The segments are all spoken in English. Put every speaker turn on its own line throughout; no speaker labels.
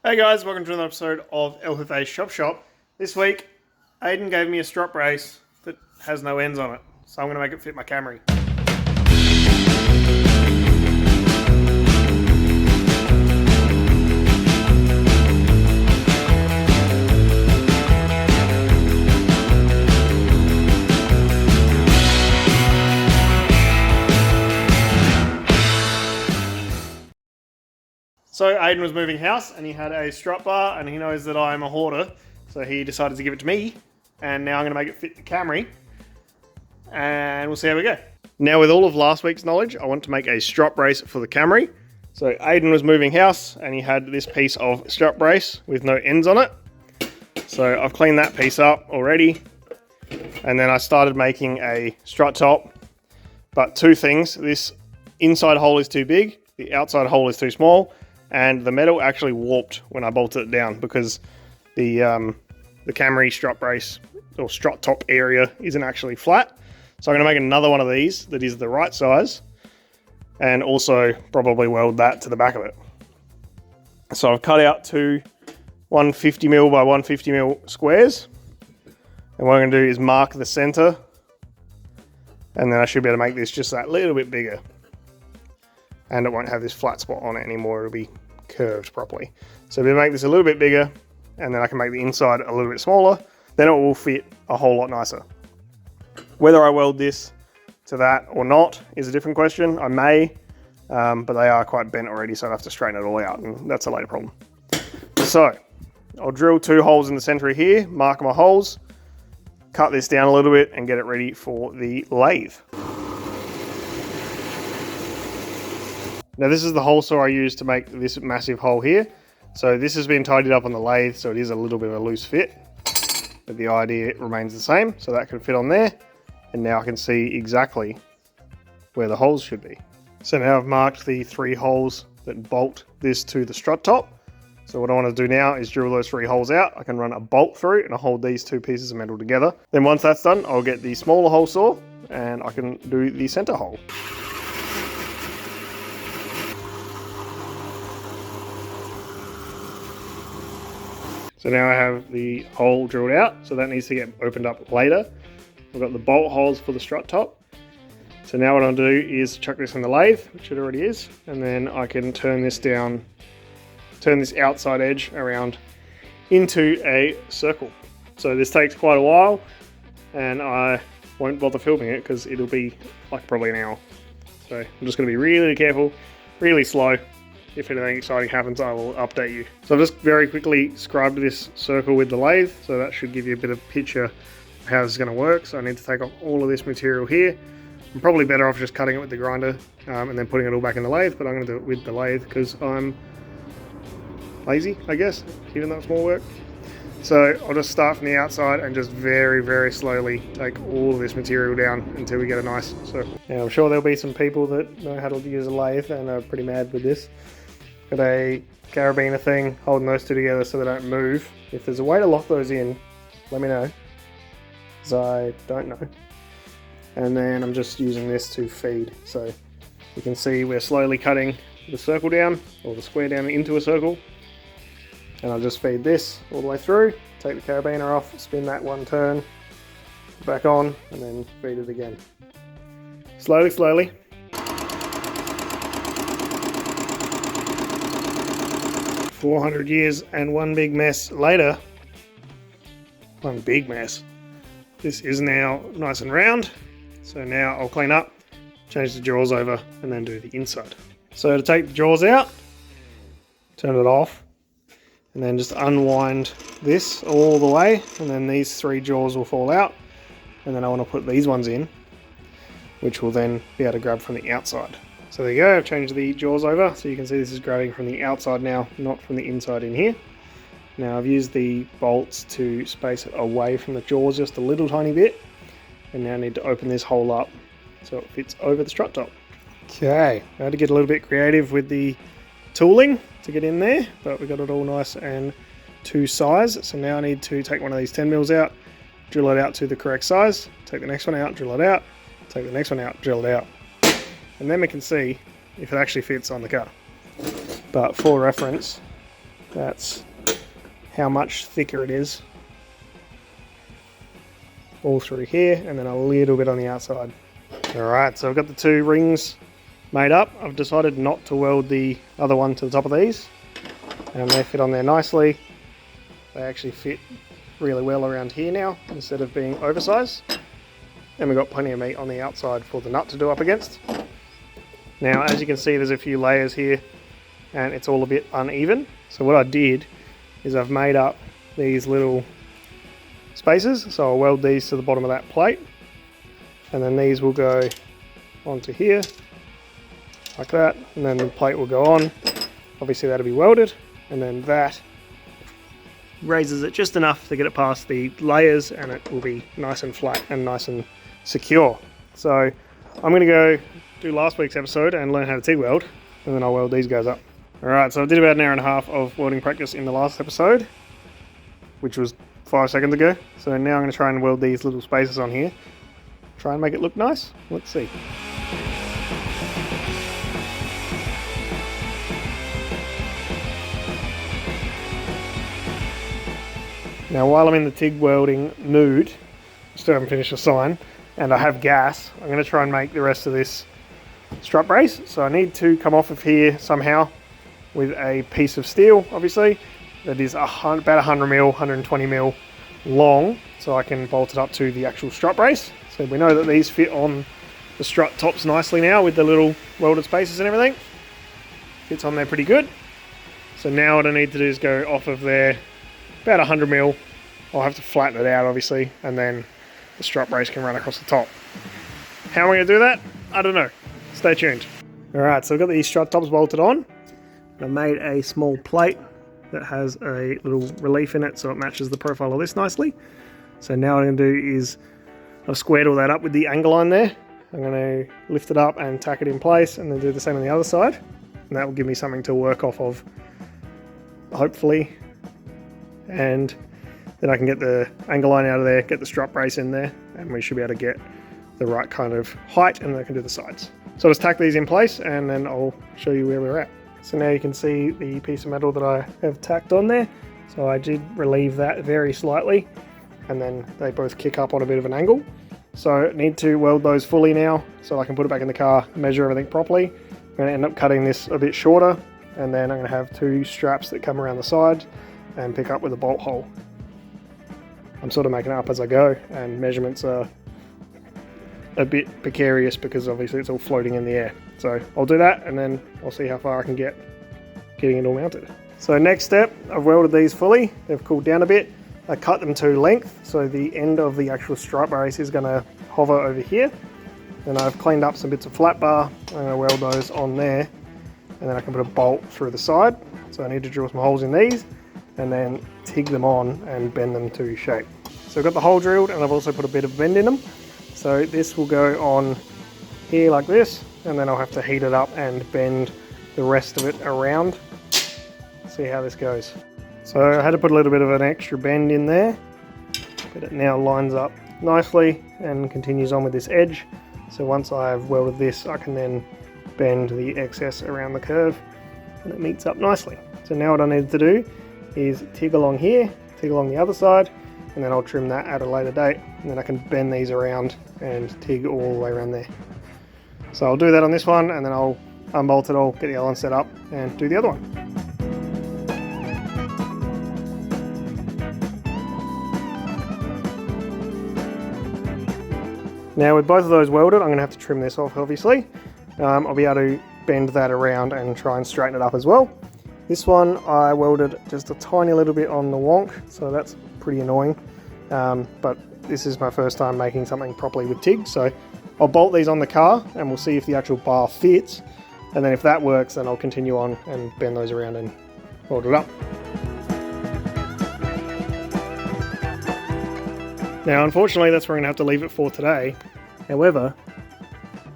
Hey guys, welcome to another episode of El Jefe's Shop. This week, Aiden gave me a strut brace that has no ends on it, so I'm going to make it fit my Camry. So Aiden was moving house and he had a strut bar and he knows that I'm a hoarder. So he decided to give it to me and now I'm going to make it fit the Camry and we'll see how we go. Now with all of last week's knowledge, I want to make a strut brace for the Camry. So Aiden was moving house and he had this piece of strut brace with no ends on it. So I've cleaned that piece up already. And then I started making a strut top. But two things, this inside hole is too big, the outside hole is too small. And the metal actually warped when I bolted it down because the Camry strut brace or strut top area isn't actually flat. So I'm going to make another one of these that is the right size and also probably weld that to the back of it. So I've cut out two 150mm by 150mm squares. And what I'm going to do is mark the center. And then I should be able to make this just that little bit bigger. And it won't have this flat spot on it anymore, it'll be curved properly. So we'll make this a little bit bigger, and then I can make the inside a little bit smaller, then it will fit a whole lot nicer. Whether I weld this to that or not is a different question. I may, but they are quite bent already, so I'd have to straighten it all out, and that's a later problem. So, I'll drill two holes in the center here, mark my holes, cut this down a little bit, and get it ready for the lathe. Now this is the hole saw I used to make this massive hole here. So this has been tidied up on the lathe, so it is a little bit of a loose fit. But the idea remains the same, so that can fit on there. And now I can see exactly where the holes should be. So now I've marked the 3 holes that bolt this to the strut top. So what I want to do now is drill those 3 holes out. I can run a bolt through and I'll hold these 2 pieces of metal together. Then once that's done, I'll get the smaller hole saw and I can do the center hole. So now I have the hole drilled out, so that needs to get opened up later. I've got the bolt holes for the strut top. So now what I'll do is chuck this in the lathe, which it already is, and then I can turn this down, turn this outside edge around into a circle. So this takes quite a while, and I won't bother filming it because it'll be like probably an hour. So I'm just going to be really careful, really slow. If anything exciting happens, I will update you. So I've just very quickly scribed this circle with the lathe, so that should give you a bit of a picture of how this is going to work. So I need to take off all of this material here. I'm probably better off just cutting it with the grinder and then putting it all back in the lathe, but I'm going to do it with the lathe because I'm lazy, I guess, even though it's more work. So I'll just start from the outside and just very slowly take all of this material down until we get a nice circle. Now I'm sure there'll be some people that know how to use a lathe and are pretty mad with this. Got a carabiner thing holding those 2 together so they don't move. If there's a way to lock those in, let me know, because I don't know. And then I'm just using this to feed. So you can see we're slowly cutting the circle down, or the square down into a circle. And I'll just feed this all the way through, take the carabiner off, spin that 1 turn, back on, and then feed it again. Slowly. 400 years and one big mess later, one big mess. This is now nice and round. So now I'll clean up, change the jaws over, and then do the inside. So to take the jaws out, turn it off, and then just unwind this all the way, and then these 3 jaws will fall out. And then I want to put these ones in, which will then be able to grab from the outside. So there you go, I've changed the jaws over, so you can see this is grabbing from the outside now, not from the inside in here. Now I've used the bolts to space it away from the jaws just a little tiny bit, and now I need to open this hole up so it fits over the strut top. Okay, I had to get a little bit creative with the tooling to get in there, but we got it all nice and to size. So now I need to take one of these 10mm out, drill it out to the correct size, take the next one out, drill it out, take the next one out, drill it out. And then we can see if it actually fits on the car. But for reference, That's how much thicker it is. All through here, and then a little bit on the outside. Alright, so I've got the two rings made up. I've decided not to weld the other one to the top of these, and they fit on there nicely. They actually fit really well around here now, instead of being oversized. And we've got plenty of meat on the outside for the nut to do up against. Now, as you can see, there's a few layers here, and it's all a bit uneven. So what I did is I've made up these little spaces. So I'll weld these to the bottom of that plate, and then these will go onto here, like that, and then the plate will go on. Obviously that'll be welded, and then that raises it just enough to get it past the layers, and it will be nice and flat and nice and secure. So I'm going to go do last week's episode and learn how to TIG weld, and then I'll weld these guys up. Alright, so I did about an hour and a half of welding practice in the last episode, which was 5 seconds ago. So now I'm going to try and weld these little spaces on here, try and make it look nice. Let's see. Now while I'm in the TIG welding mood, still haven't finished the sign, and I have gas, I'm going to try and make the rest of this strut brace. So I need to come off of here somehow with a piece of steel, obviously, that is about 100mm, 120mm long, so I can bolt it up to the actual strut brace. So we know that these fit on the strut tops nicely now with the little welded spaces and everything. Fits on there pretty good. So now what I need to do is go off of there about 100mm. I'll have to flatten it out obviously, and then the strut brace can run across the top. How am I going to do that? I don't know. Stay tuned. Alright, so I've got these strut tops bolted on. I've made a small plate that has a little relief in it so it matches the profile of this nicely. So now what I'm going to do is I've squared all that up with the angle line there. I'm going to lift it up and tack it in place, and then do the same on the other side. And that will give me something to work off of, hopefully. And then I can get the angle line out of there, get the strut brace in there, and we should be able to get the right kind of height, and then I can do the sides. So I'll just tack these in place, and then I'll show you where we're at. So now you can see the piece of metal that I have tacked on there. So I did relieve that very slightly, and then they both kick up on a bit of an angle. So I need to weld those fully now so I can put it back in the car, measure everything properly. I'm going to end up cutting this a bit shorter, and then I'm going to have two straps that come around the side and pick up with a bolt hole. I'm sort of making it up as I go, and measurements are a bit precarious because obviously it's all floating in the air. So I'll do that, and then I'll see how far I can get getting it all mounted. So next step, I've welded these fully. They've cooled down a bit. I cut them to length, so the end of the actual strut brace is going to hover over here. Then I've cleaned up some bits of flat bar. I'm going to weld those on there, and then I can put a bolt through the side. So I need to drill some holes in these, and then TIG them on and bend them to shape. So I've got the hole drilled, and I've also put a bit of bend in them. So this will go on here like this, and then I'll have to heat it up and bend the rest of it around. See how this goes. So I had to put a little bit of an extra bend in there, but it now lines up nicely and continues on with this edge. So once I've welded this, I can then bend the excess around the curve, and it meets up nicely. So now what I need to do is TIG along here, TIG along the other side, and then I'll trim that at a later date, and then I can bend these around and TIG all the way around there. So I'll do that on this one, and then I'll unbolt it all, get the other one set up, and do the other one. Now with both of those welded, I'm going to have to trim this off obviously. I'll be able to bend that around and try and straighten it up as well. This one I welded just a tiny little bit on the wonk, so that's pretty annoying. But this is my first time making something properly with TIG, so I'll bolt these on the car and we'll see if the actual bar fits. And then if that works, then I'll continue on and bend those around and weld it up. Now unfortunately that's where I'm going to have to leave it for today. However,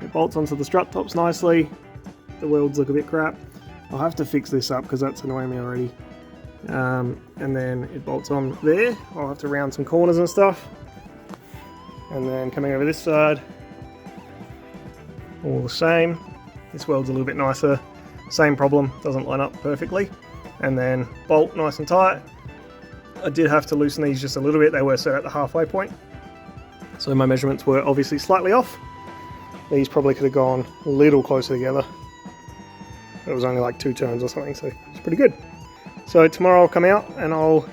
it bolts onto the strut tops nicely. The welds look a bit crap. I'll have to fix this up because that's annoying me already. And then it bolts on there. I'll have to round some corners and stuff. And then coming over this side, all the same. This weld's a little bit nicer. Same problem, doesn't line up perfectly. and then bolt nice and tight. I did have to loosen these just a little bit. They were set at the halfway point, so my measurements were obviously slightly off. These probably could have gone a little closer together. It was only like 2 turns or something, so it's pretty good. So tomorrow I'll come out and I'll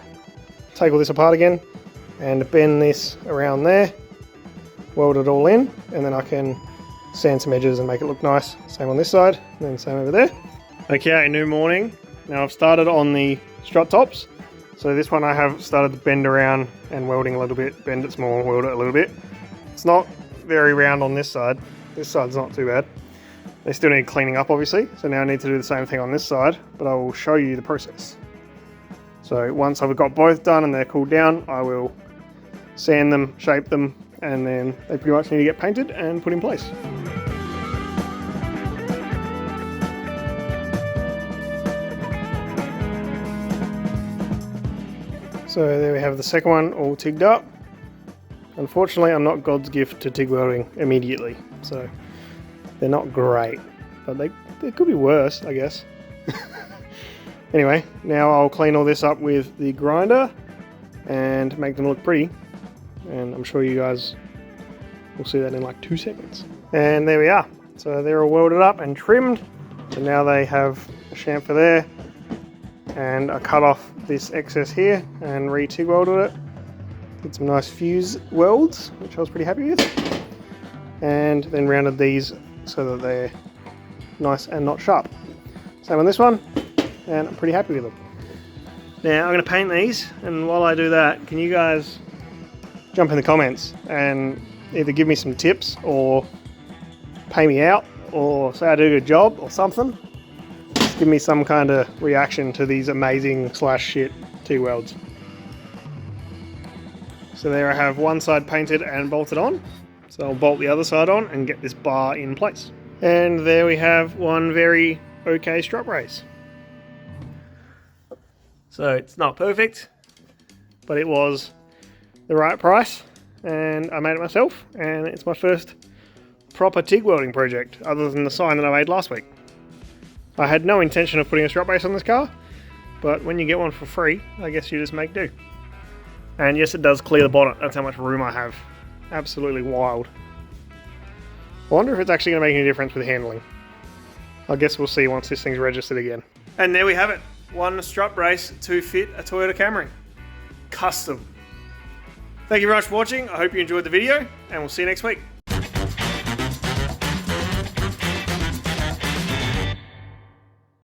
take all this apart again and bend this around there, weld it all in, and then I can sand some edges and make it look nice. Same on this side, and then same over there. Okay, new morning. Now I've started on the strut tops. So this one I have started to bend around and welding a little bit, bend it small, weld it a little bit. It's not very round on this side. This side's not too bad. They still need cleaning up obviously, so now I need to do the same thing on this side, but I will show you the process. So once I've got both done and they're cooled down, I will sand them, shape them, and then they pretty much need to get painted and put in place. So there we have the second one all tigged up. Unfortunately, I'm not God's gift to TIG welding immediately, so they're not great, but they could be worse, I guess. Anyway, now I'll clean all this up with the grinder and make them look pretty, and I'm sure you guys will see that in like 2 seconds. And there we are. So they're all welded up and trimmed, so now they have a chamfer there, and I cut off this excess here and re-TIG welded it. Did some nice fuse welds, which I was pretty happy with, and then rounded these so that they're nice and not sharp. Same on this one, and I'm pretty happy with them. Now I'm going to paint these, and while I do that, can you guys jump in the comments and either give me some tips or pay me out or say I did a good job or something? Just give me some kind of reaction to these amazing / shit TIG welds. So there I have one side painted and bolted on. So I'll bolt the other side on and get this bar in place. And there we have one very okay strut brace. So it's not perfect, but it was the right price, and I made it myself, and it's my first proper TIG welding project other than the sign that I made last week. I had no intention of putting a strut brace on this car, but when you get one for free, I guess you just make do. And yes, it does clear the bonnet. That's how much room I have. Absolutely wild. I wonder if it's actually going to make any difference with handling. I guess we'll see once this thing's registered again. And there we have it. One strut brace to fit a Toyota Camry. Custom. Thank you very much for watching. I hope you enjoyed the video, and we'll see you next week.